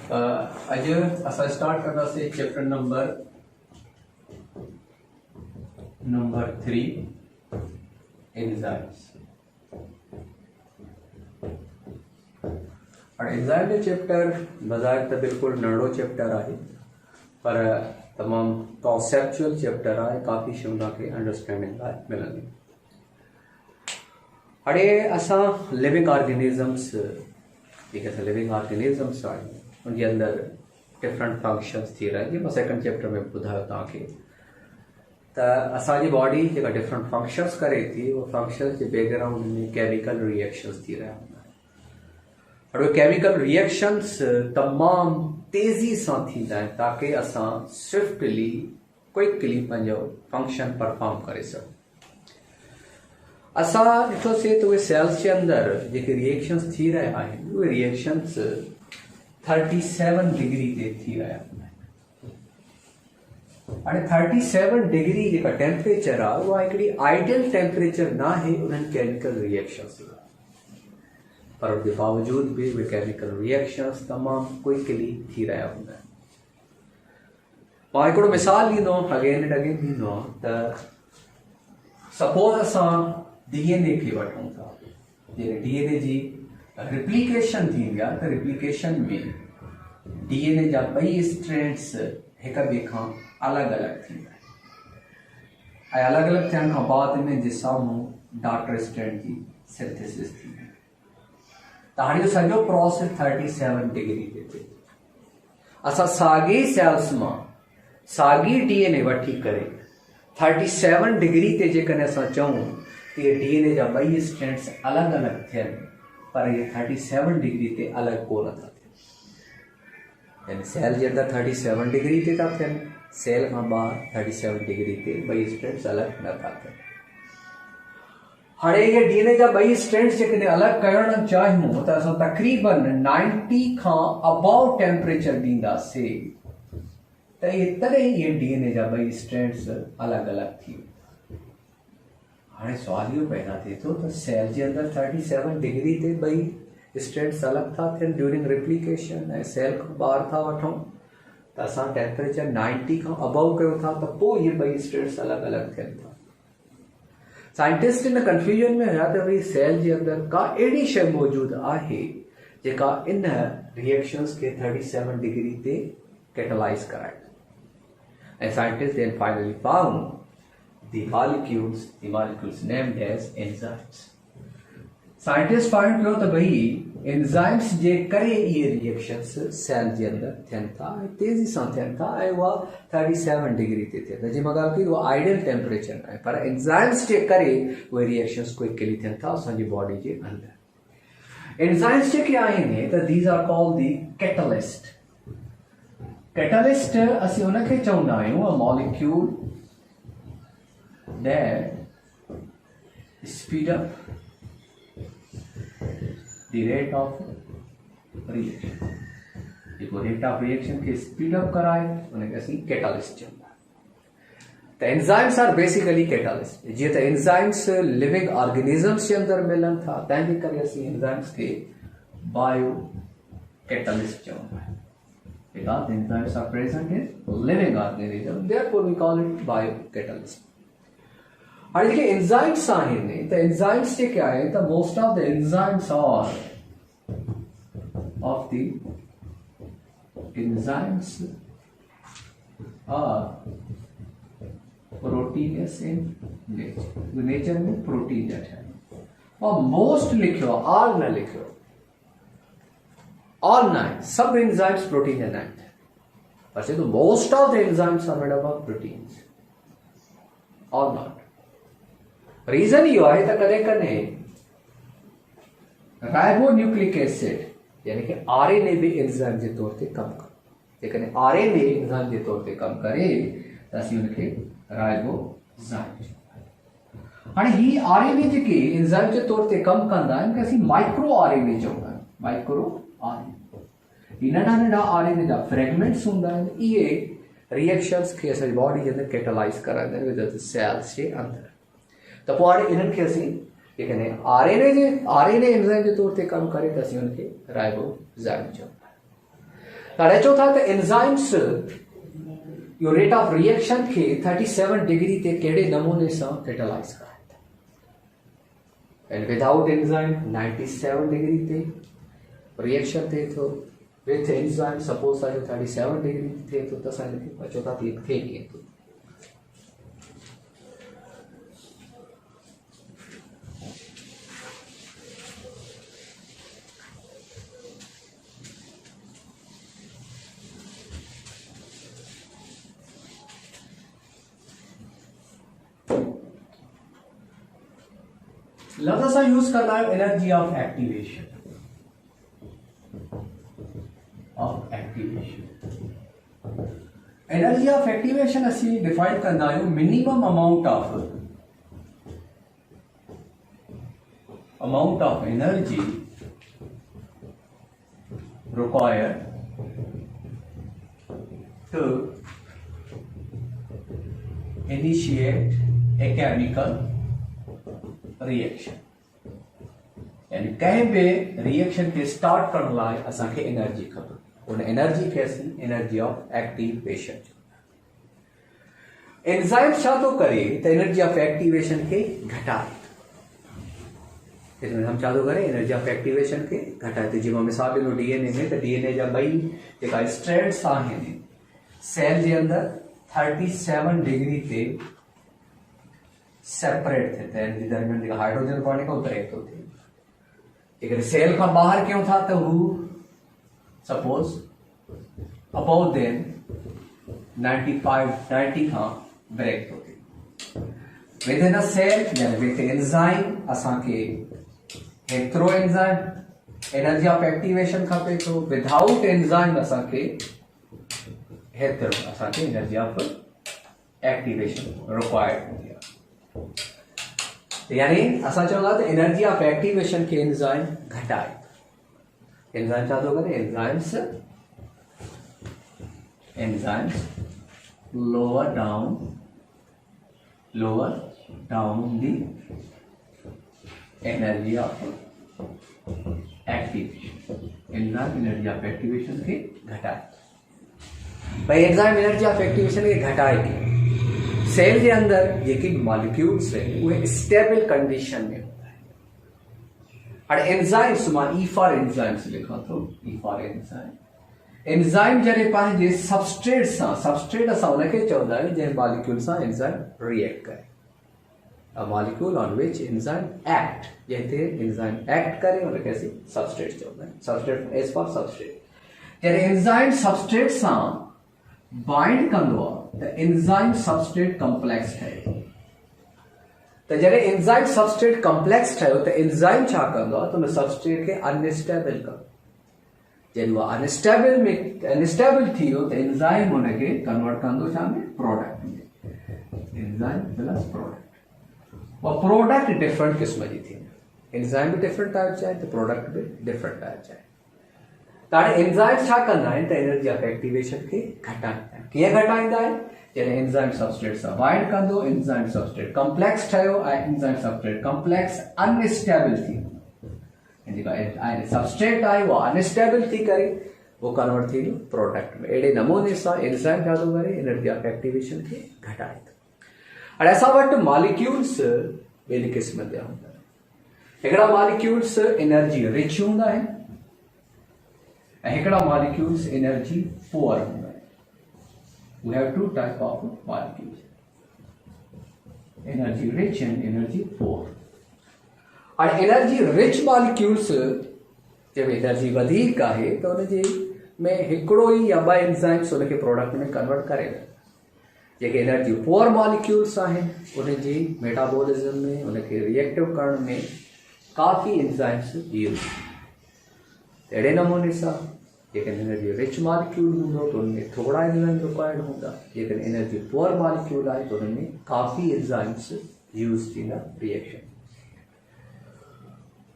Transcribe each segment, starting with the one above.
अॼु असां स्टार्ट कंदासीं चैप्टर नंबर 3 एंजाइम्स। और एंजाइम जो चैप्टर बज़ाहिर तो बिल्कुल नंढो चैप्टर है, पर तमाम कॉन्सेप्चुअल चैप्टर है। काफ़ी शयूं तव्हांखे अंडरस्टैंडिंग लाइ मिलंदी। हाणे असां लिविंग ऑर्गेनिज़म्स, जेके असां लिविंग ऑर्गेनिज़म्स आहिनि उनजे अंदरि डिफरेंट फंक्शन्स थी रहिया आहिनि। मां सेकेंड चैप्टर में ॿुधायो तव्हांखे त असांजी बॉडी जेका डिफरेंट फंक्शन्स करे थी, उहे फंक्शन्स जे बैकग्राउंड में केमिकल रिएक्शन्स थी रहिया आहिनि। और उहे केमिकल रिएक्शन्स तमामु तेज़ी सां थींदा आहिनि ताकी असां स्विफ्टली क्विकली पंहिंजो फंक्शन परफॉर्म करे सघूं। असां ॾिठोसीं त उहे सेल्स जे अंदरि जेके रिएक्शन्स थी रहिया आहिनि, उहे रिएक्शन्स 37 डिग्री ते थी रहिया आहिनि। हाणे 37 डिग्री जेका टेम्परेचर आहे उहा हिकिड़ी आइडियल टेम्परेचर न आहे उन्हनि केमिकल रिएक्शन्स लाइ, पर उनजे बावजूद बि उहे केमिकल रिएक्शन्स तमामु क्विकली थी रहिया हूंदा आहिनि। मां हिकिड़ो मिसाल ॾींदुमि, अगेन एंड अगेन ॾींदो त सपोज असां DNA खे वठूं था। जॾहिं DNA जी रिप्लिकेशन थींदी आहे त रिप्लिकेशन में DNA जा ॿई स्ट्रैंड्स हिक ॿिए खां अलॻि अलॻि थींदा आहिनि, ऐं अलॻि अलॻि थियण खां बाद इन्हनि जे साम्हूं डॉटर स्ट्रैंड जी सिंथेसिस थींदी आहे। त हाणे इहो सॼो प्रोसेस 37 डिग्री ते थिए। असां साॻी सेल्स मां साॻी DNA वठी करे 37 डिग्री ते जेकॾहिं असां चऊं त इहे DNA जा ॿई स्ट्रैंड्स अलॻि अलॻि थियनि, पर इहे 37 डिग्री ते अलॻि कोन था थियनि। यानी सेल जे अंदरि 37 डिग्री ते था थियनि, सेल खां ॿाहिरि 37 डिग्री ते ॿई स्ट्रैंड्स अलॻि नथा थियनि। हाणे इहे DNA जा ॿई स्ट्रैंड्स जेकॾहिं अलॻि करणु चाहियूं त असां तक़रीबन 90 खां अबाउ टेम्परेचर ॾींदासीं त तॾहिं इहे DNA जा ॿई स्ट्रैंड्स अलॻि अलॻि थी। हाणे सुवाल इहो पैदा थिए थो त सेल जे अंदरि 37 डिग्री ते ॿई स्ट्रैंड्स अलॻि था थियनि ड्यूरिंग रिप्लिकेशन, ऐं सेल खां ॿाहिरि था वठूं त असां टेम्परेचर 90 खां अबव कयूं था त पोइ इहे ॿई स्ट्रैंड्स अलॻि अलॻि थियनि था। साइंटिस्ट इन कंफ्यूजन में हुया त भई सेल जे अंदरि का अहिड़ी शइ मौजूदु आहे जेका इन रिएक्शन्स खे 37 डिग्री ते कैटलाइज़ कराए। And scientists then finally found the molecules named as enzymes. Scientists find कयो त भई एंजाइम्स जे करे इहे रिएक्शन्स सेल जे अंदरि थियनि था, तेज़ी सां थियनि था, ऐं उहा 37 डिग्री ते थियनि था। जीअं मां ॻाल्हि कई उहा आइडियल टेम्परेचर न आहे, पर एंजाइम्स जे करे उहे रिएक्शन्स क्विकली थियनि था असांजी बॉडी जे अंदरि। एंजाइम्स जेके आहिनि त these are called the catalyst. Catalyst असीं उनखे चवंदा आहियूं a molecule that speed up the rate of reaction। जेको रेट ऑफ रिएक्शन खे स्पीड अप कराए उनखे असीं कैटलिस्ट चवंदा आहियूं। त एंजाइम्स आर बेसिकली कैटलिस्ट। जीअं त एंजाइम्स लिविंग ऑर्गेनिज़म्स जे अंदरि मिलनि था, तंहिंजे करे असीं एंजाइम्स खे बायो कैटलिस्ट चवंदा आहियूं। Because enzymes are present in living organism, therefore we call it biocatalyst। हाणे जेके एंजाइम्स आहिनि त एंजाइम्स जेके आहिनि त most of the enzymes are proteins in nature. Nature में प्रोटीन जा ठहियल, और मोस्ट लिखियो, ऑल न लिखियो, all nine, some enzymes protein are not. But most of the enzymes are made up of proteins, or not. Reason ये है तो कदे कने राइबोन्यूक्लिक एसिड यानी कि RNA भी एंजाइम के तौर पे कम कर, लेकिन RNA एंजाइम के तौर पे कम करे तो असीं उनके राइबोजाइम। हाणे ही RNA जेके एंजाइम के तौर पे कम कंदा आहिनि कि असीं माइक्रो RNA चवंदा आहियूं। माइक्रो RNA नंढा नंढा RNA जा फ्रेगमेंट्स हूंदा आहिनि। इहे रिएक्शन्स खे असांजी बॉडी जे अंदरि कैटलाइज़ कराईंदा आहिनि विद द सेल्स जे अंदरि। त पोइ हाणे इन्हनि खे असीं जेकॾहिं RNA एंजाइम जे तौर ते कमु करे त असीं हुनखे राइबोजाइम चवंदा आहियूं। तारे चौथा त enzymes yo rate of reaction के 37 डिग्री ते केड़े नमूने से कैटलाइज कराए एंड विदाउट एंजाइम 97 डिग्री ते रिएक्शन थे तो विथ एंजाइम सपोज था 37 डिग्री थे तो तसा लिखे चौथा थे के तो लफ्ज़ सा यूज करना है energy of activation energy of activation असी डिफाइन करना है minimum amount of energy required to initiate a chemical reaction यानी कहीं पे रिएक्शन के स्टार्ट करने लाए असा के एनर्जी खबर उन एनर्जी कैसी एनर्जी ऑफ एक्टिवेशन एंजाइम छा तो करे तो एनर्जी ऑफ एक्टिवेशन के घटाए इसमें हम चालू करें एनर्जी ऑफ एक्टिवेशन के घटाए तो जीव मिसाल लो डीएनए में तो डीएनए जा बई जेका स्ट्रैंड्स आहिनि सेल जे अंदर 37 डिग्री ते सेपरेट थे दरमियान जेका हाइड्रोजन पानी का ब्रेक तो थे अगर सेल का बाहर क्यों था तो वो सपोज अबाउट देन 90 का ब्रेक तो थे विद इन अ सेल यानी विद एंजाइम असा के Heathrow enzyme energy of activation खपे तो विदाउट एंजाइम असा के हेत्रो असा के एनर्जी ऑफ एक्टिवेशन रिक्वायर्ड हो गया यानी असा चवंदा त एनर्जी ऑफ एक्टिवेशन के एंजाइम घटाए एंजाइम छा थो करे enzymes lower down the energy of activation enzyme energy of activation के घटाए भाई एंजाइम एनर्जी ऑफ एक्टिवेशन के घटाए थी सेल के अंदर जेकी मॉलिक्यूल्स है वो स्टेबल कंडीशन में होता है और एंजाइम्स मां ई फॉर एंजाइम्स लिखा तो ई फॉर एंजाइम जरे पंहिंजे सबस्ट्रेट असां उनखे चवंदा आहियूं जंहिं मॉलिक्यूल सां एंजाइम रिएक्ट करे a molecule on which enzyme act जंहिंते एंजाइम एक्ट करे उनखे असीं सबस्ट्रेट चवंदा आहियूं सबस्ट्रेट एज फॉर सबस्ट्रेट जॾहिं एंजाइम सबस्ट्रेट सां बाइंड कंदो आहे त एंजाइम सबस्ट्रेट कॉम्प्लेक्स ठहे त जॾहिं एंजाइम सबस्ट्रेट कॉम्प्लेक्स ठहियो त एंजाइम छा कंदो आहे त उन सबस्ट्रेट खे अनस्टेबल कंदो जॾहिं उहा अनस्टेबल थी वियो त एंजाइम उनखे कन्वर्ट कंदो छा में प्रोडक्ट में एंजाइम प्लस प्रोडक्ट उहा प्रोडक्ट डिफरेंट क़िस्म जी थींदी एंजाइम बि डिफरेंट टाइप जा आहिनि त प्रोडक्ट बि डिफरेंट टाइप जा आहिनि त हाणे एंजाइम छा कंदा आहिनि त एनर्जी ऑफ एक्टिवेशन खे घटाईंदा आहिनि कीअं घटाईंदा आहिनि जॾहिं एंजाइम सबस्ट्रेट सां बाइंड कंदो एंजाइम सबस्ट्रेट कॉम्प्लेक्स ठहियो ऐं एंजाइम सबस्ट्रेट कॉम्प्लेक्स अनस्टेबल थी जेका सबस्ट्रेट आहे उहा अनस्टेबल थी करे वो कन्वर्ट थी वियो प्रोडक्ट में अहिड़े नमूने सां एंजाइम छा थो करे एनर्जी ऑफ एक्टिवेशन खे घटाए थो हाणे असां वटि मॉलिक्यूल्स ॿिनि क़िस्म जा हूंदा आहिनि हिकिड़ा मॉलिक्यूल्स एनर्जी रिच हूंदा आहिनि ऐं हिकिड़ा मॉलिक्यूल्स एनर्जी पुअर हूंदा आहिनि we have two type of molecules energy rich and energy poor और एनर्जी रिच मॉलिक्यूल्स जब एनर्जी वधीक आहे त उनजे में हिकिड़ो ई या ॿ एंजाइम्स उनखे प्रोडक्ट में कन्वर्ट करे जेके एनर्जी पुअर मॉलिक्यूल्स आहिनि उनजी मेटाबॉलिज्म में उनखे रिएक्टिव करण में काफ़ी एंजाइम्स यूज़ अहिड़े नमूने सां जेकॾहिं एनर्जी रिच मॉलिक्यूल हूंदो त उनमें थोड़ा एंजाइम रिक्वायर्ड हूंदा जेकॾहिं एनर्जी पुअर मॉलिक्यूल आहे त उनमें काफ़ी एंजाइम्स यूज़ थींदा रिएक्शन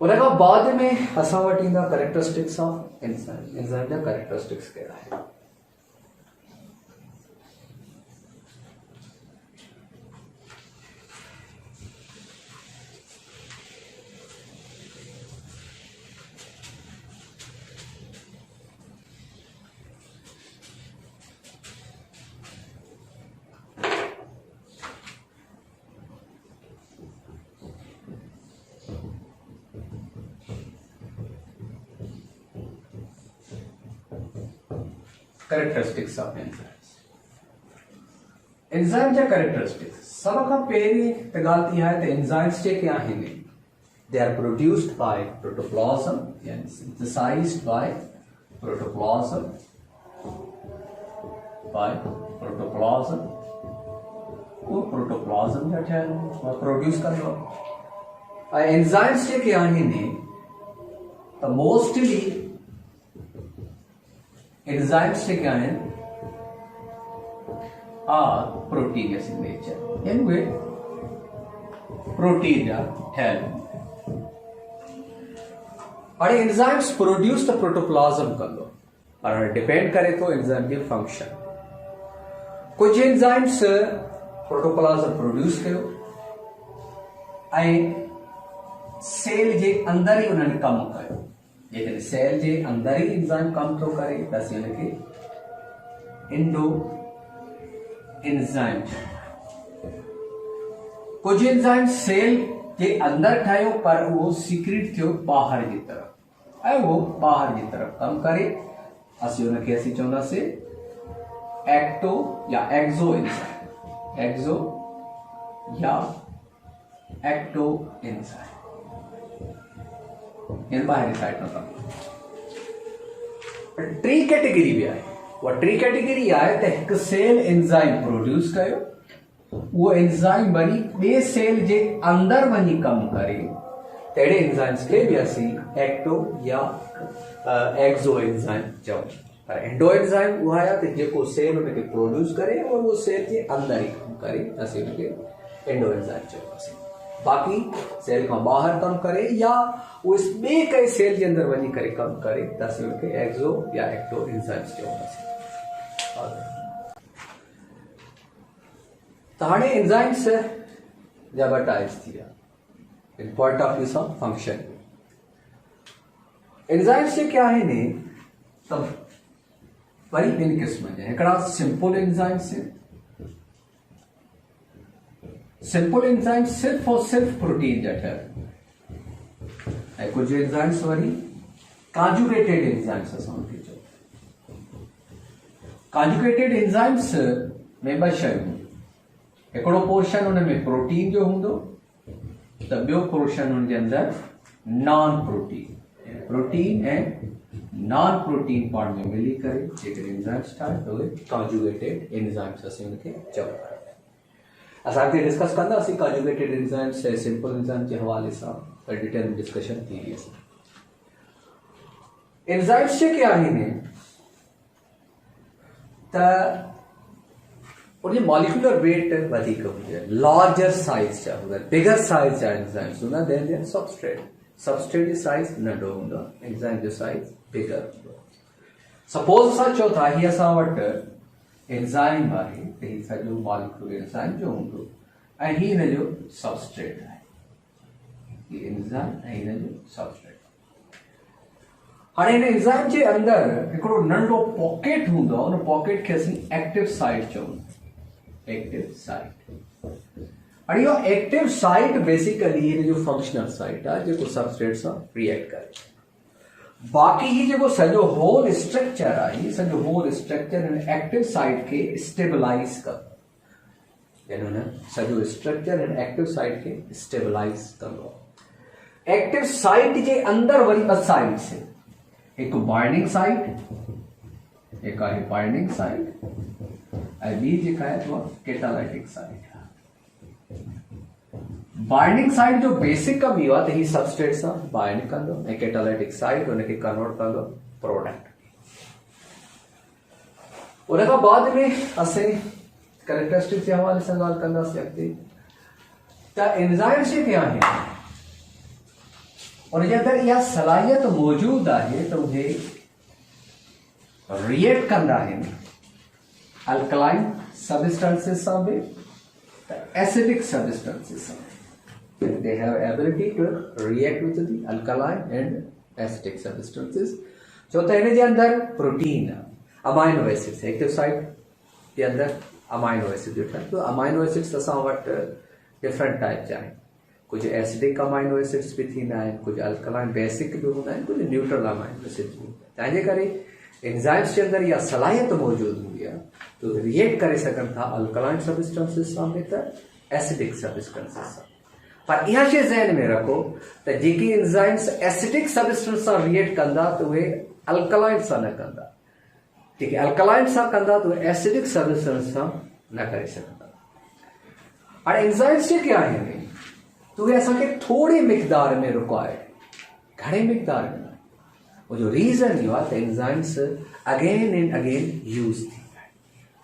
उन खां बाद में असां वटि ईंदा कैरेक्टरिस्टिक्स ऑफ एंजाइम जा कैरेक्टरिस्टिक्स कहिड़ा आहिनि कैरेक्टरिस्टिक्स ऑफ एंजाइम्स। एंजाइम जा कैरेक्टरिस्टिक्स सब खां पहिरीं त ॻाल्हि थी आहे त एंजाइम्स जेके आहिनि they are produced by protoplasm यानी सिंथेसाइज्ड बाय प्रोटोप्लाज्म वो प्रोटोप्लाज्म जा ठहियल प्रोड्यूस कंदो। एंजाइम्स जेके आहिनि त मोस्टली एंजाइम्स जेके आहिनि are proteinous in nature, यानी वे प्रोटीन जा ठहियल। और एंजाइम्स प्रोड्यूस त प्रोटोप्लाज्म कंदो और डिपेंड करे तो एंजाइम जो फंक्शन। कुछ एंजाइम्स प्रोटोप्लाज्म प्रोड्यूस कयो ऐं सेल जे अंदर ही उन्होंने कम कयो। जेकॾहिं सेल जे अंदर ही एंजाइम कम तो करे त असीं उनखे इंडो एंजाइम। कुछ एंजाइम सेल के अंदर ठायो पर वो सीक्रेट थियो बाहर की तरफ ऐं वो बाहर की तरफ कम करे असीं उनखे असीं चवंदासीं एक्टो या एक्सो एंजाइम। एक्सो या एक्टो एंजाइम यानी बाहरी साइड में कम। टी कैटेगरी भी आहे। वो टी कैटेगरी आहे त हिकु सेल एंजाइम प्रोड्यूस कयो वो एंजाइम वरी ॿिए सेल जे अंदर वञी कम करे तहिड़े एंजाइम्स खे बि असीं एक्टो या एक्सो एंजाइम चऊं। पर एंडो एंजाइम उहा आहे त जेको सेल उनखे प्रोड्यूस करे और वो सेल जे अंदर ही कम करे असीं उनखे एंडो एंजाइम चवंदासीं। बाक़ी सेल खां ॿाहिरि कम करे या वो ॿिए कंहिं सेल जे अंदर वञी करे कम करे त असीं उनखे एक्सो या एक्टो एंजाइम्स चवंदासीं। तो हाणे एंजाइम्स जा ॿ टाइप्स थी विया इन पॉइंट ऑफ व्यू सां फंक्शन। एंजाइम्स जेके आहिनि त वरी ॿिनि क़िस्मनि जा। हिकिड़ा सिंपल एंजाइम्स। सिंपल एंजाइम्स सिर्फ और सिर्फ प्रोटीन जा ठहियल ऐं कुछ एंजाइम्स वरी कॉन्जुगेटेड एंजाइम्स असां उनखे चऊं। कॉन्जुगेटेड एंजाइम्स में ॿ शयूं। हिकिड़ो पोर्शन उन में प्रोटीन जो हूंदो त ॿियो पोर्शन उन जे अंदर नॉन प्रोटीन। प्रोटीन ऐं नॉन प्रोटीन पाण में मिली करे जेकॾहिं एंजाइम्स ठाहे त उहे कॉन्जुगेटेड एंजाइम्स असीं उनखे चऊं। असां अॻिते डिस्कस कंदासीं कॉन्जुगेटेड एंजाइम्स ऐं सिंपल एंजाइम जे हवाले सां त डिटेल में डिस्कशन थी वेंदी। एंजाइम्स जेके आहिनि त उनजी मॉलिक्यूलर वेट वधीक हुजे, लार्जर साइज जा हुजनि, बिगर साइज जा एंजाइम्स हूंदा देन देयर सबस्ट्रेट। सबस्ट्रेट जो साइज नंढो हूंदो, एंजाइम जो साइज बिगर हूंदो। सपोज असां चओ था हीअ असां वटि एंजाइम आहे त हीअ सॼो मॉलिक्यूल एंजाइम जो हूंदो ऐं हीअ हिन जो सबस्ट्रेट आहे। हीअ एंजाइम ऐं हिन जो सबस्ट्रेट। हाणे हिन एंजाइम जे अंदरि हिकिड़ो नंढो पॉकेट हूंदो, उन पॉकेट खे असीं एक्टिव साइट चऊं। Active site. और यो एक्टिव साइट बेसिकली हिन जो फंक्शनल साइट आहे जेको सबस्ट्रेट सां रिएक्ट करे। बाक़ी ही जेको सॼो होल स्ट्रक्चर आहे, सॼो होल स्ट्रक्चर हिन एक्टिव साइट खे स्टेबलाइज कंदो। यानी हुन सॼो स्ट्रक्चर हिन एक्टिव साइट खे स्टेबलाइज कंदो। एक्टिव साइट जे अंदर वरी ॿ साइट्स आहिनि। हिकु बाइंडिंग साइट, हिकु आहे बाइंडिंग साइट ऐं ॿी जेका आहे उहा कैटालाइटिक साइट आहे। बाइंडिंग साइट जो बेसिक कम इहो आहे त हीअ सबस्ट्रेट सां बाइंड कंदो ऐं कैटालाइटिक साइट हुनखे कन्वर्ट कंदो प्रोडक्ट। उन खां बाद में असीं कैरेक्टरिस्टिक्स जे हवाले सां ॻाल्हि कंदासीं अॻिते त एंजाइम्स जेके आहिनि उनजे अंदरि इहा सलाहियत मौजूदु आहे त उहे रिएक्ट कंदा आहिनि अल्कलाइन सबस्टेंसेस सां बि एसिडिक सबस्टेंसेस सां। They have ability to react with the alkaline and acidic substances. जो त हिन जे अंदरि protein amino acids active site जे अंदरि अमाइनो एसिड जो ठहे। तो अमाइनो एसिड्स असां वटि डिफरेंट टाइप जा आहिनि। कुछ एसिडिक अमाइनो एसिड्स भी थींदा आहिनि, कुछ अल्कलाइन बेसिक भी हूंदा आहिनि, कुछ न्यूट्रल अमाइनो एसिड्स भी हूंदा आहिनि। तंहिंजे करे एंजाइम्स के अंदर या सलाहियत मौजूद हुई है तो रिएक्ट करे सकन था अल्कलाइन सबस्टेंसेस सां में त एसिडिक सबस्टेंसेस सां। पर इहा शइ ज़हन में रखो त जेकी एंजाइम्स एसिडिक सबस्टेंस सां रिएक्ट कंदा त उहे अल्कलाइन सां न कंदा, जेके अल्कलाइन सां कंदा त उहे एसिडिक सबस्टेंस सां न करे सघंदा। हाणे एंजाइम्स जेके आहिनि त उहे असांखे थोड़ी मिक़दार में रिक्वायर्ड, घणे मिक़दार में। वो जो रीज़न इहो आहे त enzymes again and again use थींदा आहिनि।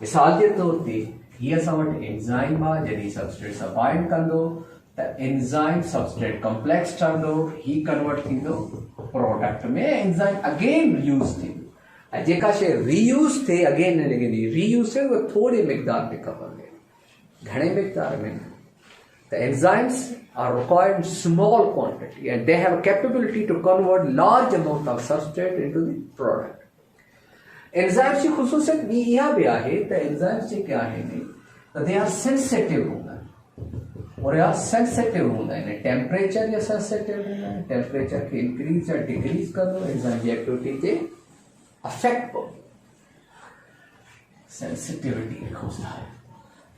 मिसाल जे तौर ते हीअ असां वटि एंजाइम आहे, जॾहिं सबस्ट्रेट सां बाइंड कंदो त एंजाइम सबस्ट्रेट कॉम्प्लेक्स ठहंदो, ही कन्वर्ट थींदो प्रोडक्ट में, एंजाइम अगेन यूज़ थींदो। ऐं जेका शइ रीयूज़ थिए अगेन एंड अगेन रीयूज़ थिए उहा थोड़ी मिक़दार में खपंदी, घणे मिक़दार में। The enzymes are required in small quantity and they have a capability to convert large amount of substrate into the product. Enzymes की खुसूसियत भी यह भी आहे त enzymes जेके आहिनि त they are sensitive हूंदा आहिनि, और या sensitive हूंदा आहिनि, टेम्परेचर या sensitive हूंदा आहिनि, टेम्परेचर खे इंक्रीज या डिक्रीज कंदो एंजाइम जी एक्टिविटी ते अफेक्ट पवंदो, सेंसिटिविटी खोजंदा आहे।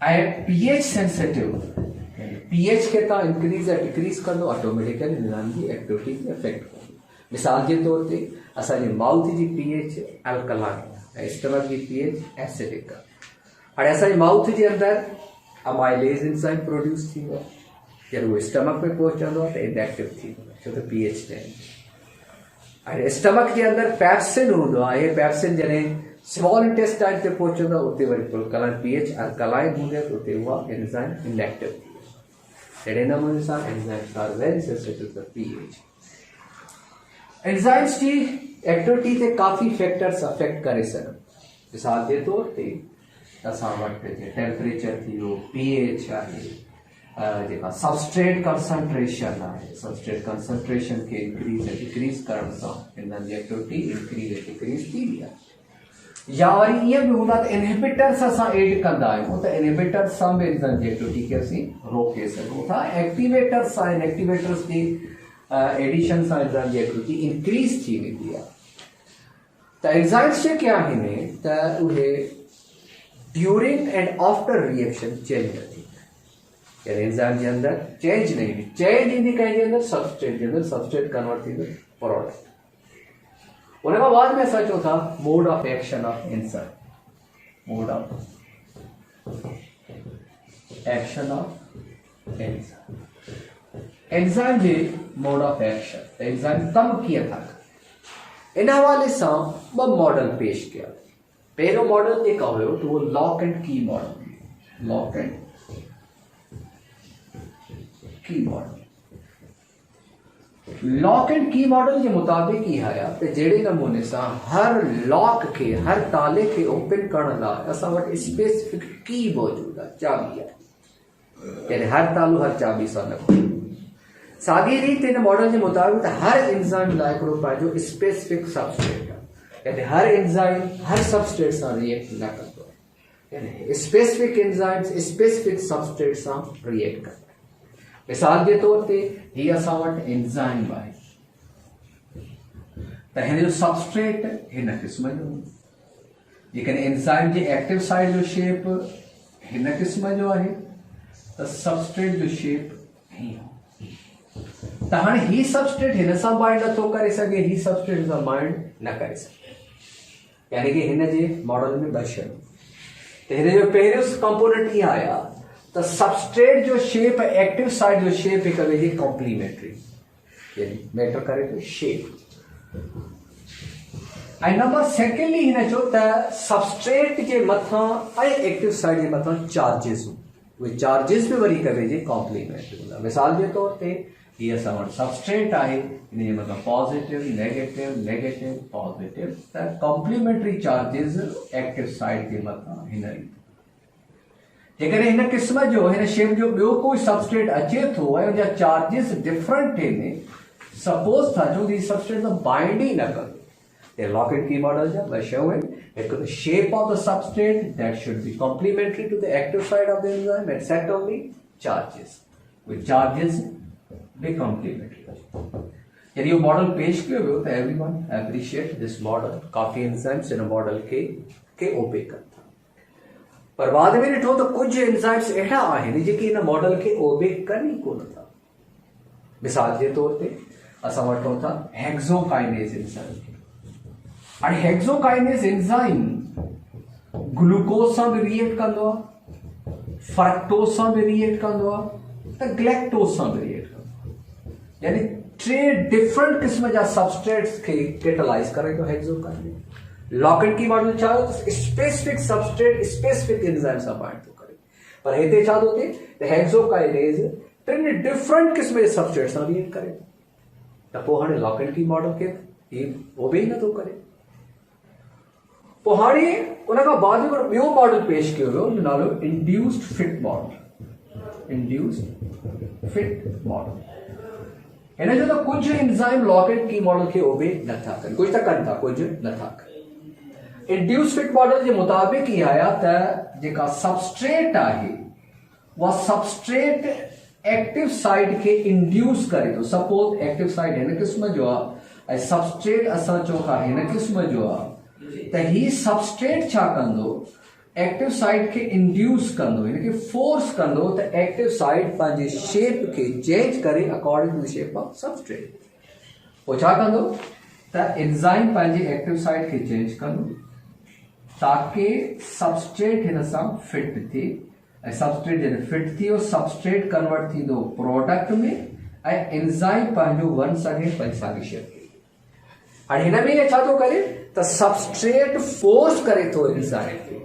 ऐं pH सेंसिटिव, पीएच के तव्हां इंक्रीज या डिक्रीज कंदो ऑटोमेटिकली एंजाइम जी एक्टिविटी खे अफेक्ट कंदो। मिसाल जे तौर ते असांजे माउथ जी पीएच अल्कलाइन ऐं स्टमक जी पीएच एसिडिक आहे। हाणे असांजे माउथ जे अंदरि अमाइलेज एंजाइम प्रोड्यूस थींदो आहे, जॾहिं उहो स्टमक में पहुचंदो आहे त इनएक्टिव थींदो आहे छो त पीएच चेंज। हाणे स्टमक जे अंदरि पैप्सिन हूंदो आहे, इहे पैप्सिन जॾहिं स्मॉल इंटेस्टाइन ते पहुचंदो आहे उते वरी अल्कलाइन पीएच अल्कलाइन हूंदी आहे त उते उहा एंजाइम इनएक्टिव थी। That नमूने सां enzymes are very sensitive to pH. Enzymes की एक्टिविटी ते काफ़ी फैक्टर्स अफेक्ट करे सघनि। मिसाल जे तौर ते असां वटि टेम्परेचर थी वियो, pH आहे, जेका सबस्ट्रेट कंसंट्रेशन आहे, सबस्ट्रेट कंसंट्रेशन खे इंक्रीज या डिक्रीज करण सां एंजाइम जी एक्टिविटी इंक्रीज या डिक्रीज थींदी आहे। या वरी ईअं बि हूंदा त इनहिबिटर्स असां एड कंदा आहियूं त इनहिबिटर्स सां बि एंजाइम जी एक्टिविटी खे असीं रोके सघूं था। एक्टिवेटर्स आहिनि, एक्टिवेटर्स जी एडिशन सां एंजाइम जी एक्टिविटी इंक्रीज थी वेंदी आहे। त एंजाइम्स जेके आहिनि त उहे during and after reaction change न थींदा, यानी एंजाइम जे अंदरि चेंज न ईंदी, चेंज ईंदी कंहिंजे अंदरि सबस्ट्रेट जे अंदरि, सबस्ट्रेट कन्वर्ट थींदो प्रोडक्ट। उन खां बाद में असां चऊं था mode of action of enzyme, mode of action of enzyme, enzyme जे मोड ऑफ एक्शन, एंजाइम कम कीअं था कनि। इन हवाले सां ॿ मॉडल पेश कया। पहिरियों मॉडल जेका हुयो त उहो लॉक एंड की मॉडल, लॉक एंड की मॉडल। लॉक एंड की मॉडल के मुताबिक ही आया तो जड़े नमूने से हर लॉक के, हर ताले के ओपन करण लाइ असां वटि स्पेसिफिक की मौजूद है, चाबी है, यानी हर तालो हर चाबी सां न खुले। साॻी रीति इन मॉडल के मुताबिक हर एंजाइम लाइ हिकिड़ो पंहिंजो स्पेसिफिक सबस्ट्रेट है, यानी हर एंजाइम हर सबस्ट्रेट सां रिएक्ट न कंदो, यानी स्पेसिफिक एंजाइम्स स्पेसिफिक सबस्ट्रेट सां रिएक्ट कंदा। मिसाल के तौर ते ही असां वटि एंजाइम आहे त हिन जो सबस्ट्रेट हिन क़िस्म जो, जेकॾहिं एंजाइम जी एक्टिव साइड जो शेप हिन क़िस्म जो आहे त सबस्ट्रेट जो शेप हीअं। त हाणे ही सबस्ट्रेट हिन सां बाइंड नथो करे सघे, ही सबस्ट्रेट सां बाइंड न करे सघे, यानी कि हिन जे मॉडल में ॿ शयूं। त हिन जो पहिरियों कंपोनेंट इहा आया त सबस्ट्रेट जो शेप, एक्टिव साइड जो शेप हिक ॿिए जी कॉम्प्लीमेंट्री, यानी मैटर करे तो शेप। ऐं नंबर सेकेंडली हिन चयो त सबस्ट्रेट जे मथां ऐं एक्टिव साइड जे मथां चार्जिस, उहे चार्जिस बि वरी हिक ॿिए जे कॉम्प्लीमेंट्री हूंदा। मिसाल जे तौर ते हीअ असां वटि सबस्ट्रेट आहे, हिन जे मथां पॉजिटिव नेगेटिव नेगेटिव पॉजिटिव, त कॉम्प्लीमेंट्री चार्जिस एक्टिव साइड जे मथां हिन रीति। जेकॾहिं हिन क़िस्म जो, हिन शेप जो ॿियो कोई सबस्ट्रेट अचे थो ऐं उनजा चार्जिस डिफरेंट आहिनि, सपोज था चऊं त सबस्ट्रेट सां बाइंड ई न कंदो। लॉक एंड की मॉडल जा ॿ शयूं आहिनि, हिकु त shape of the substrate that should be complementary to the active side of the enzyme, and secondly charges, with charges be complementary. यदि वो मॉडल पेश कयो वियो त एवरीवन एप्रिशिएट दिस मॉडल। काफ़ी एंजाइम्स इन मॉडल के ओबे कनि था, पर बाद में ॾिठो त कुझु एंजाइम्स अहिड़ा आहिनि जेके इन मॉडल खे ओबे कनि ई कोन था। मिसाल जे तौर ते असां वठूं था हेक्सोकाइनेज एंजाइम खे। हाणे हेक्सोकाइनेज एंजाइम ग्लूकोज सां बि रिएक्ट कंदो आहे, फ्रक्टोज सां बि रिएक्ट कंदो आहे, त ग्लैक्टोज सां बि रिएक्ट कंदो आहे। यानी 3 डिफरेंट किस्म जा सबस्ट्रेट्स खे कैटलाइज करे थो हेक्सोकाइनेज। लॉकेट की मॉडल छा आहे त स्पेसिफिक सबस्ट्रेट स्पेसिफिक एंजाइम सां बाइंड थो करे, पर हिते छा थो थिए त हेक्सोकाइनेज 3 डिफरेंट किस्म जे सबस्ट्रेट सां रिएक्ट करे थो, त पोइ हाणे लॉकेट की मॉडल खे ही ओबे ई नथो करे। पोइ हाणे उन खां बाद में ॿियो मॉडल पेश कयो वियो, हुन नालो induced fit model. Induced fit model हिन जो त कुझु एंजाइम लॉकेट की मॉडल खे ओबे नथा कनि, कुझु त कनि था, कुझु नथा कनि। इंड्यूस्ड फिट मॉडल जे मुताबिक़ ई आया त जेका सबस्ट्रेट आहे उहा सबस्ट्रेट एक्टिव साइट खे इंड्यूस करे थो। सपोज एक्टिव साइट हिन क़िस्म जो आहे ऐं सबस्ट्रेट असां चऊं था हिन क़िस्म जो आहे, त ही सबस्ट्रेट छा कंदो, एक्टिव साइट खे इंड्यूस कंदो, हिनखे फोर्स कंदो त एक्टिव साइट पंहिंजे शेप खे चेंज करे according to the shape of substrate. पोइ छा कंदो त एंजाइम पंहिंजे एक्टिव साइट खे चेंज कंदो ताकि सबस्ट्रेट हिन सां फिट थिए, ऐं सबस्ट्रेट जॾहिं फिट थियो सबस्ट्रेट कन्वर्ट थींदो प्रोडक्ट में ऐं एंजाइम पंहिंजो वञी सघे पंहिंजी साॻी शेप खे। हाणे हिन में छा थो करे त सबस्ट्रेट फोर्स करे थो एंजाइम खे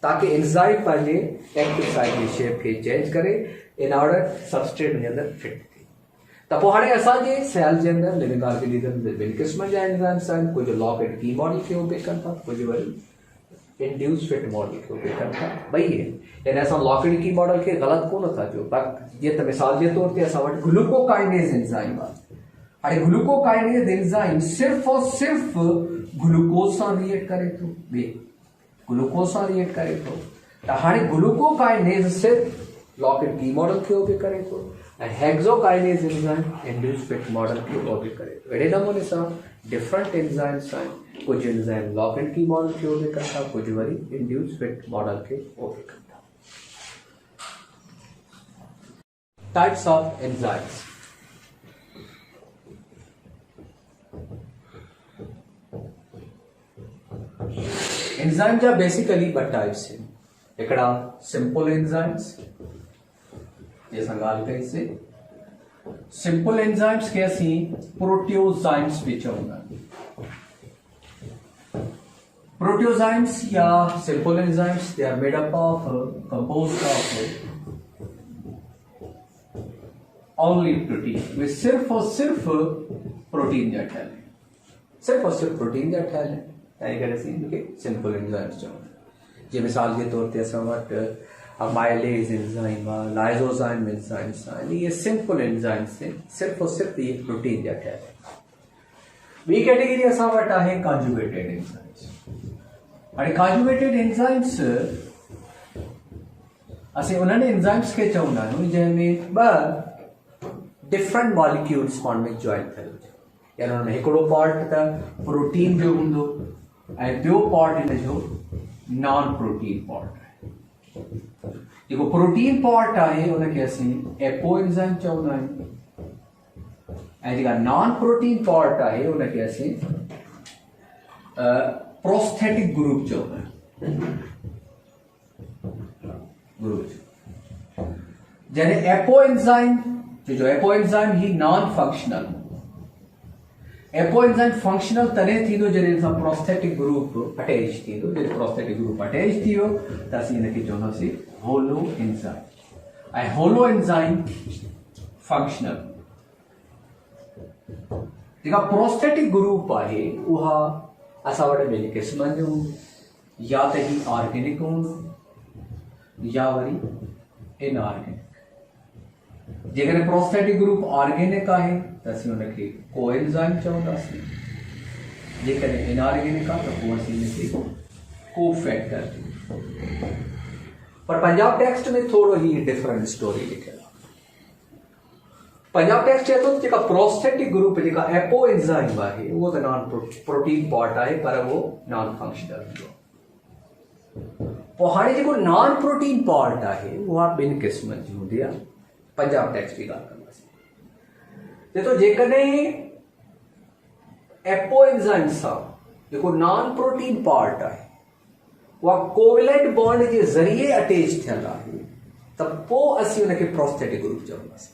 ताकि एंजाइम पंहिंजे एक्टिव साइट जी शेप खे चेंज करे इन ऑर्डर सबस्ट्रेट जे अंदरि फिट थिए। त पोइ हाणे असांजे सेल जे अंदरि लिविंग ऑर्गेनिज्म जे ॿिनि क़िस्मनि जा एंजाइम्स आहिनि, कुझु लॉकेट की मॉडल खे ओबे कनि था, कुझु वरी इंड्यूस फिट मॉडल खे ओबे कनि था। ॿई आहिनि, यानी असां लॉकेट की मॉडल खे ग़लति कोन था चऊं, पर जीअं त मिसाल जे तौर ते असां वटि ग्लूकोकाइनेज एंजाइम आहे। हाणे ग्लूकोकाइनेज एंजाइम सिर्फ़ और सिर्फ़ ग्लूकोज सां रिएक्ट करे थो, ग्लूकोज सां रिएक्ट करे थो, त हाणे ग्लूकोकाइनेज सिर्फ़ लॉकेट की मॉडल खे ओबे करे थो ऐं hexokinase enzyme induce fit model खे ओबे करे थो। अहिड़े नमूने सां डिफरेंट एंजाइम्स आहिनि, कुझु एंजाइम लॉकेट की मॉडल खे ओबे कनि था, कुझु वरी इंड्यूस फिट मॉडल खे ओबे कनि था। Types of enzymes. एंजाइम जा बेसिकली 2 टाइप्स आहिनि, हिकिड़ा सिंपल एंजाइम्स, जंहिंसां ॻाल्हि कईसीं सिंपल एंजाइम्स खे असीं प्रोटियोजाइम्स बि चवंदा आहियूं। प्रोटियोजाइम्स या simple enzymes they are made up of composed of only protein. वे सिर्फ और सिर्फ प्रोटीन जा ठहियल आहिनि, सिर्फ और सिर्फ प्रोटीन जा ठहियल आहिनि, तंहिं करे असीं हिनखे सिंपल एंजाइम्स चवंदा आहियूं। जीअं मिसाल जे तौर ते असां वटि अमाइलेज एंजाइम आहे, लाइज़ोजाइम एंजाइम्स आहिनि, इहे सिंपल एंजाइम्स आहिनि, सिर्फ और सिर्फ इहे प्रोटीन जा ठहियल आहिनि। ॿी कैटेगरी असां वटि आहे कॉन्जुगेटेड एंजाइम्स। हाणे कॉन्जुगेटेड एंजाइम्स असीं उन्हनि एंजाइम्स खे चवंदा आहियूं जंहिंमें 2 डिफरेंट मॉलिक्यूल्स पाण में जॉइन थियल हुजे, यानी हुन में हिकिड़ो पार्ट त प्रोटीन जो हूंदो ऐं ॿियो पार्ट हिन जो नॉन प्रोटीन पार्ट आहे। जेको प्रोटीन पार्ट आहे उनखे असीं एपो एंजाइम चवंदा आहियूं ऐं जेका नॉन प्रोटीन पार्ट आहे उनखे असीं प्रोस्थेटिक ग्रुप चवंदा आहियूं। जॾहिं एपो एंजाइम जो एपो एंजाइम ही non functional, apoenzyme functional तॾहिं थींदो जॾहिं सां प्रोस्थेटिक ग्रुप अटैच थींदो। जॾहिं प्रोस्थेटिक ग्रुप अटैच थी वियो त असीं हिनखे चवंदासीं होलो एंजाइम। ऐं होलो एंजाइम फंक्शनल। जेका प्रोस्थेटिक ग्रुप आहे उहा असां वटि 2 क़िस्मनि जो हूंदो, या त ही ऑर्गेनिक हूंदो या वरी इनऑर्गेनिक। जेकॾहिं प्रोस्थेटिक ग्रुप ऑर्गेनिक आहे त असीं हुनखे कोएंजाइम चवंदासीं, जेकॾहिं इनऑर्गेनिक आहे त पोइ असीं हिनखे कोफैक्टर। पर पंजाब टेक्स्ट में थोरो ही डिफरेंट स्टोरी लिखियल आहे। पंजाब टेक्स्ट चए थो जेका प्रोस्थेटिक ग्रुप जेका एपो एंजाइम आहे उहो त नॉन प्रोटीन पार्ट आहे पर वो नॉन फंक्शनल हूंदो। पोइ हाणे जेको नॉन प्रोटीन पार्ट आहे उहा ॿिनि क़िस्मनि जी हूंदी आहे। पंजाब टेक्स्ट जी ॻाल्हि कंदासीं चए थो जेकॾहिं एपो एंजाइम सां जेको नॉन प्रोटीन पार्ट आहे उहा कोवेलेंट बॉन्ड जे ज़रिए अटैच थियल आहे त पोइ असीं हुनखे प्रोस्थेटिक ग्रुप चवंदासीं।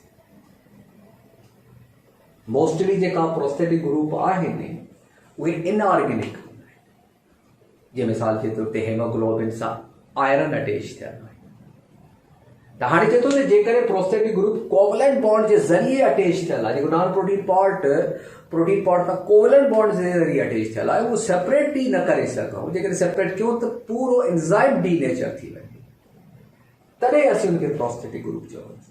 मोस्टली जेका प्रोस्थेटिक ग्रुप आहिनि उहे इनऑर्गेनिक हूंदा आहिनि। जीअं मिसाल जे तौर ते हेमोग्लोबिन सां आयरन अटैच थियल आहे त हाणे चए थो त जेकॾहिं प्रोस्थेटिक ग्रुप कोवेलेंट बॉन्ड जे ज़रिए अटैच थियल आहे, जेको नॉन प्रोटीन पार्ट सां कोवेलेंट बॉन्ड जे ज़रिए अटैच थियल आहे, उहो सेपरेट बि न करे सघूं। जेकॾहिं सेपरेट कयूं त पूरो एंजाइम डीनेचर थी वञे, तॾहिं असीं हुनखे प्रोस्थेटिक ग्रुप चवंदासीं।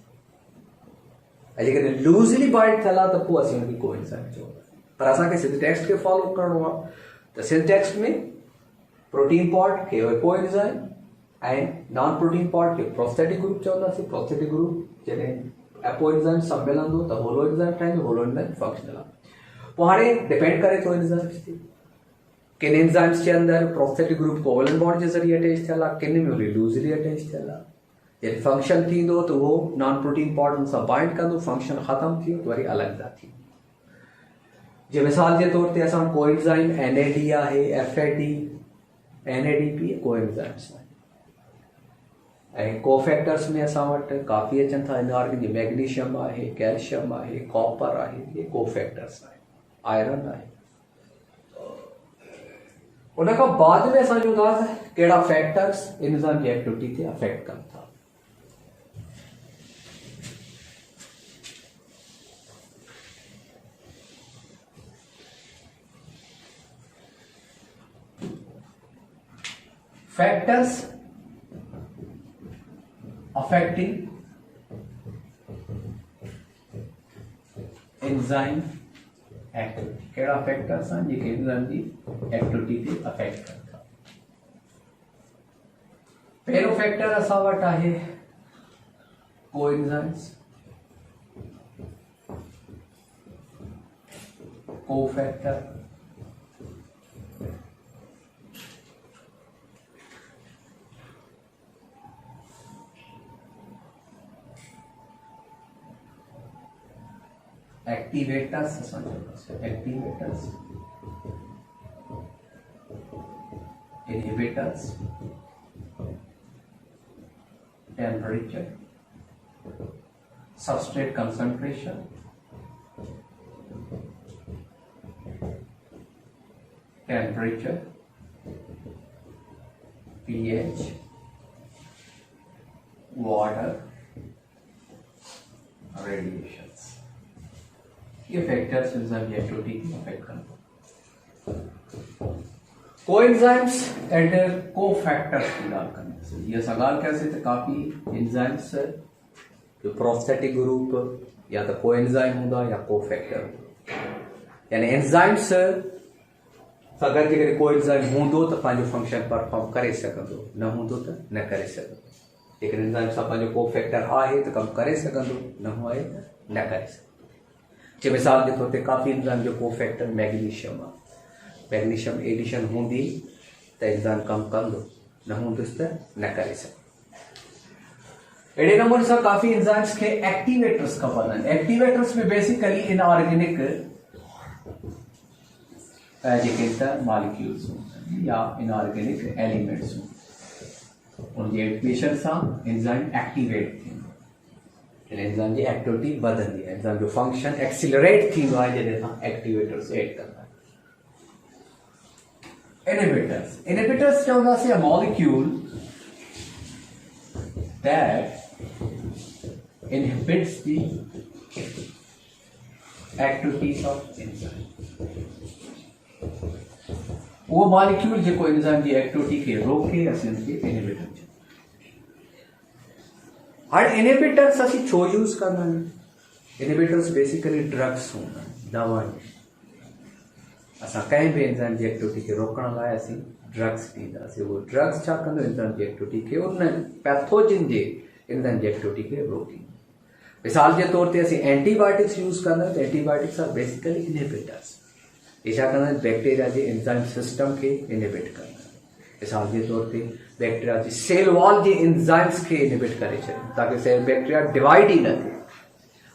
ऐं जेकॾहिं लूज़ली बाइंड थियल आहे त पोइ असीं हुनखे कोएंजाइम चवंदासीं। पर असांखे सिंथेटिक्स खे फॉलो करणो आहे त सिंथेटिक्स में प्रोटीन पार्ट खे कोएंजाइम ऐं नॉन प्रोटीन पार्ट खे प्रोस्थेटिक ग्रुप चवंदासीं। प्रोस्थेटिक ग्रुप जॾहिं एपो एंजाइम सां मिलंदो त होलो एंजाइम ठाहींदो, होलो एंजाइम फंक्शनल आहे। पोइ हाणे डिपेंड करे थो एंजाइम्स ते, किन एंजाइम्स जे अंदरि प्रोस्थेटिक ग्रुप कोवेलेंट बॉन्ड जे ज़रिए अटैच थियल आहे, किन में वरी लूज़ली अटैच थियल आहे। जॾहिं फंक्शन थींदो त उहो नॉन प्रोटीन पार्ट हुन सां बाइंड कंदो, फंक्शन ख़तमु थी वियो त वरी अलॻि था थी। जीअं मिसाल जे तौर ते असां कोएंजाइम NAD आहे, FAD, NADP कोएंजाइम्स आहिनि। ऐं कोफैक्टर्स में असां वटि काफ़ी अचनि था इनऑर्गेनिक, मैग्नीशियम आहे, कैल्शियम आहे, कॉपर आहे, इहे कोफैक्टर्स आहिनि, आयरन आहे। उन खां बाद में असां चऊं था कहिड़ा फैक्टर्स एंजाइम जी एक्टिविटी खे अफेक्ट कनि था। Factors affecting enzyme activity, कहिड़ा फैक्टर्स आहिनि जेके एंजाइम जी एक्टिविटी खे अफेक्ट कनि था। पहिरियों फैक्टर असां वटि आहे coenzymes, cofactor, activators, activators, inhibitors, temperature, substrate concentration, temperature, pH, water, radiation, ये फैक्टर्स एंजाइम एक्टिविटी को अफेक्ट करते हैं। कोएंजाइम्स एंड कोफैक्टर्स की बात करने से ये सवाल कैसे थे, काफी एंजाइम्स जो प्रोस्थेटिक ग्रुप या तो कोएंजाइम होगा या कोफैक्टर, यानी एंजाइम्स अगर जेकॾहिं कोएंजाइम हूंदो त पंहिंजो फंक्शन परफॉर्म करे सघंदो, न हूंदो त न करे सघंदो। जेकॾहिं एंजाइम सां पंहिंजो कोफैक्टर आहे त कमु करे सघंदो, न आहे त न करे सघंदो। जे मिसाल के तौर ते काफ़ी एंजाइम जो कोफैक्टर मैग्नीशियम आहे, मैग्नीशियम एडिशन हूंदी त एंजाइम कमु कंदो, न हूंदुसि त न करे सघंदो। अहिड़े नमूने सां काफ़ी एंजाइम्स खे एक्टिवेटर्स खपंदा आहिनि। एक्टिवेटर्स में बेसिकली इनऑर्गेनिक जेके त मॉलिक्यूल्स हूंदा या इनऑर्गेनिक एलिमेंट्स हूंदा, उनजी एक्टिवेशन सां एंजाइम एक्टिवेट थींदो, एंजाइम जी एक्टिविटी वधंदी आहे, एंजाइम जो फंक्शन एक्सिलरेट थींदो आहे जॾहिं तव्हां एक्टिवेटर्स ऐड कंदा आहियो। इनहिबिटर्स, इनहिबिटर्स चवंदासीं a molecule that inhibits the activities of enzyme, वो मॉलिक्यूल जेको एंजाइम जी एक्टिविटी खे रोके असीं उनखे इनहिबिटर चवंदा। हाणे इनहिबिटर्स असीं छो यूज़ कंदा आहियूं? इनहिबिटर्स बेसिकली ड्रग्स हूंदा आहिनि, दवाऊं। असां कंहिं बि एंजाइम जी एक्टिविटी खे रोकण लाइ असीं ड्रग्स ॾींदासीं। उहो ड्रग्स छा कंदो? एंजाइम जी एक्टिविटी खे, उन पैथोजिन जे एंजाइम जी एक्टिविटी खे रोकींदो। मिसाल के तौर पर असं एंटीबायोटिक्स यूज़ करना तो एंटीबायोटिक्स आर बेसिकली इनहिबिटर्स इच्छा करना बैक्टीरिया के एंजाइम सिस्टम के इनहिबिट करना मिसाल के तौर पर बैक्टीरिया की सेल वॉल के एंजाइम्स के इनहिबिट करे ताकि सेल बैक्टीरिया डिवाइड ही न थे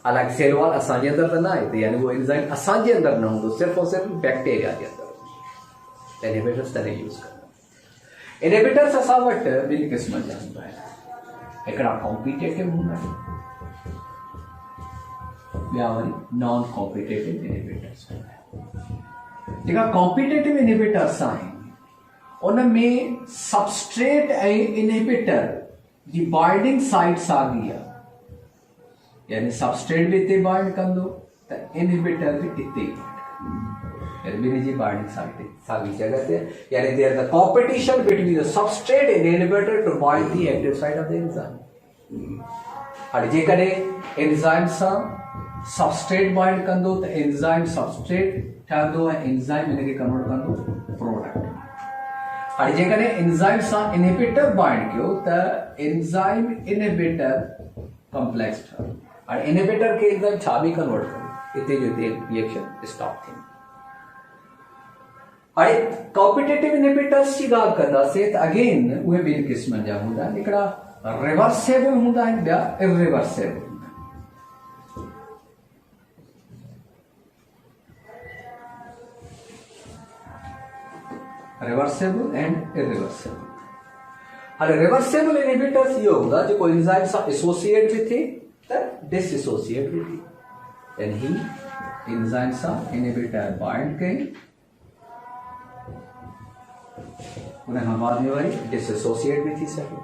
हालांकि सेल वॉल असांजे अंदर तो ना आहे तो यानी वो एंजाइम असांजे अंदर न होंगे सिर्फ और सिर्फ बैक्टीरिया के अंदर इनहिबिटर्स तॾहिं यूज़ करना इनहिबिटर्स असां वटि ॿिनि क़िस्मनि जा हूंदा आहिनि हिकिड़ा कॉम्पिटेटिव हूंदा आहिनि ॿिया वरी नॉन कॉम्पिटेटिव इनहिबिटर्स हूंदा आहिनि जेका कॉम्पिटेटिव इनहिबिटर्स आहिनि उनमें सबस्ट्रेट ऐं इनहिबिटर जी बाइंडिंग साइट साॻी आहे यानी सबस्ट्रेट भी इतने बाइंड कंदो तो इनहिबिटर भी इतने ही बाइंड ॿिन्ही जी बाइंडिंग साइट साॻी जगह ते यानी there the competition between the substrate and inhibitor to bind the active site of the enzyme हाणे जेकॾहिं एंजाइम सां सबस्ट्रेट बाइंड कंदो तो एंजाइम सबस्ट्रेट ठहंदो ऐं एंजाइम इनखे कन्वर्ट कंदो प्रोडक्ट हाणे जेकॾहिं एंजाइम सां इनहिबिटर बाइंड कयो त एंजाइम इनहिबिटर कॉम्प्लेक्स ठहंदो और इनहिबिटर के एंजाइम छा भी कन्वर्ट करे इतने जो रिएक्शन स्टॉप थी हाणे कॉम्पिटेटिव इनहिबिटर्स की ॻाल्हि कंदासीं त अगेन उहे ॿिनि क़िस्मनि जा हूंदा आहिनि हिकिड़ा रिवर्सेबल हूंदा आहिनि ॿिया इरिवर्सेबल हूंदा आहिनि रिवर्सेबल एंड इरिवर्सेबल हाणे रिवर्सेबल इनहिबिटर्स इहो हूंदा जेको एंजाइम सां एसोसिएट भी थिए डिसोसिएट भी थी यानी ही एंजाइम सां इनहिबिटर बाइंड कई उन खां बाद में वरी डिसोसिएट भी थी सके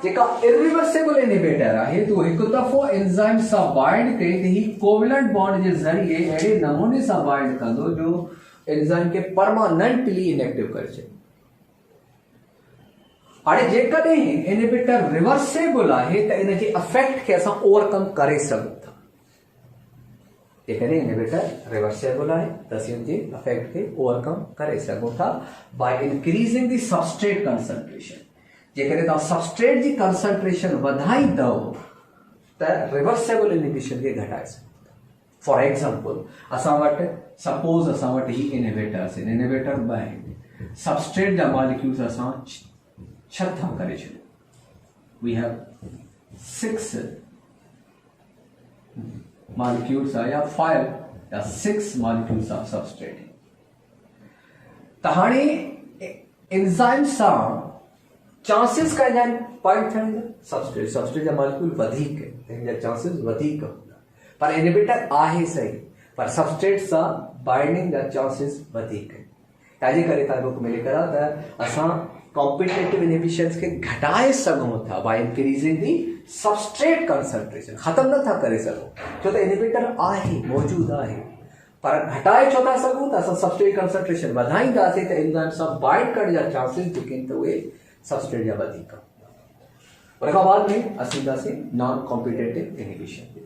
जेका इरिवर्सेबल इनहिबिटर आहे तो हिकु दफ़ो एंजाइम सां बाइंड कई त ही कोवेलेंट बॉन्ड जे ज़रिए अहिड़े नमूने सां बाइंड कंदो जो एंजाइम के परमानेंटली इनएक्टिव करे छॾे हाणे जेकॾहिं इनहिबिटर रिवर्सेबल आहे त इन जे इफेक्ट खे असां ओवरकम करे सघूं था जेकॾहिं इनहिबिटर रिवर्सेबल आहे त असीं उन जे इफेक्ट खे ओवरकम करे सघूं था by increasing the substrate concentration जेकॾहिं तव्हां सबस्ट्रेट जी कंसंट्रेशन वधाईंदव त रिवर्सेबल इनहिबिशन खे घटाए सघूं था फॉर एग्जांपल असां वटि सपोज असां वटि ही इनहिबिटर्स आहिनि इनहिबिटर ॿ आहिनि सबस्ट्रेट जा मॉलिक्यूल्स असां छठा करे छॾियो वी हैव 6 molecules या 5 या 6 molecules ऑफ सबस्ट्रेट त हाणे एंजाइम सां चांसिस का आहिनि पॉइंट थियण जा सबस्ट्रेट जा मॉलिक्यूल वधीक आहिनि जा चांसिस वधीक हूंदा पर इनहिबिटर आहे सही पर सबस्ट्रेट सां बाइंडिंग जा चांसिस वधीक आहिनि तंहिंजे करे तव्हां बुक में लिखियल आहे त असां कॉम्पिटेटिव इनहिबिशंस के घटाए सघूं था by increasing the substrate concentration खत्म नथा करे सघूं छो त इनहिबिटर आहे मौजूद आहे पर घटाए छो था सघूं त असां सबस्ट्रेट कंसंट्रेशन वधाईंदासीं त एंजाइम सां बाइंड करण जा चांसिस जेके आहिनि त उहे सबस्ट्रेट जा वधीक उन खां बाद में असीं ईंदासीं नॉन कॉम्पिटेटिव इनहिबिशन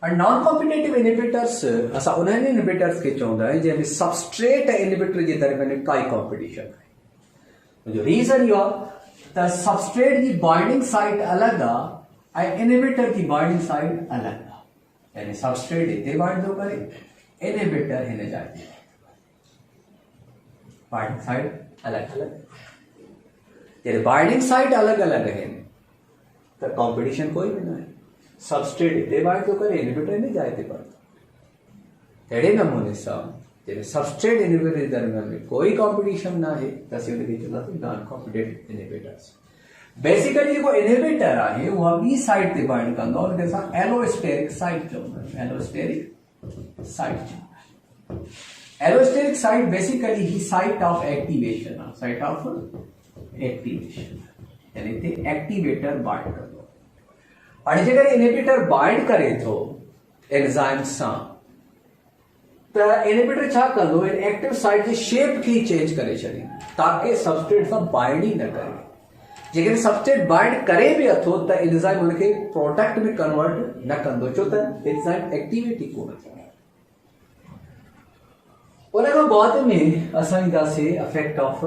और नॉन कॉम्पिटेटिव इनहिबिटर्स असां उन्हनि इनहिबिटर्स खे चवंदा आहियूं जंहिंमें सबस्ट्रेट ऐं इनहिबिटर जे दरमियान काई कॉम्पिटिशन आहे जो रीज़न इहो आहे त सबस्ट्रेट जी बाइंडिंग साइट अलॻि आहे ऐं इनहिबिटर जी बाइंडिंग साइट अलॻि आहे यानी सबस्ट्रेट हिते बाइंड थो करे इनहिबिटर हिन जाइ ते बाइंडिंग साइट अलॻि अलॻि जॾहिं बाइंडिंग साइट अलॻि अलॻि आहिनि त कॉम्पिटिशन कोई बि न आहे सबस्ट्रेट हिते बाइंड थो करे इनहिबिटर हिन जाइ ते पहुतो अहिड़े नमूने सां जॾहिं सबस्ट्रेट इनहिबिटर जे दरमियान में कोई कॉम्पिटिशन न आहे त असीं हुनखे चवंदासीं नॉन कॉम्पिटेटिव इनहिबिटर्स बेसिकली जेको इनहिबिटर आहे उहा ॿी साइड ते बाइंड कंदो आहे हुनखे असां एलोस्टेरिक साइट चवंदा आहियूं एलोस्टेरिक साइट चवंदा आहियूं allosteric site basically he site of activation आहे साइट ऑफ एक्टिवेशन यानी हिते एक्टिवेटर बाइंड कंदो हाणे जेकर इनहिबिटर बाइंड करे थो एंजाइम सां त इनहिबिटर छा कंदो, इन एक्टिव साइट जी शेप खे चेंज करे छॾी ताकि सबस्ट्रेट सां बाइंड ई न करे। जेकॾहिं सबस्ट्रेट बाइंड करे बि अथो त एंजाइम हुनखे प्रोडक्ट में कन्वर्ट न कंदो, छो त एंजाइम एक्टिविटी कोन थी। उन खां बाद में असां ईंदासीं इफेक्ट ऑफ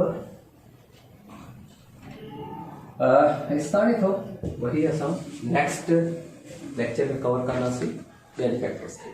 थो वही असां नेक्स्ट लेक्चर में कवर कंदासीं ॿियनि फैक्टर्स खे।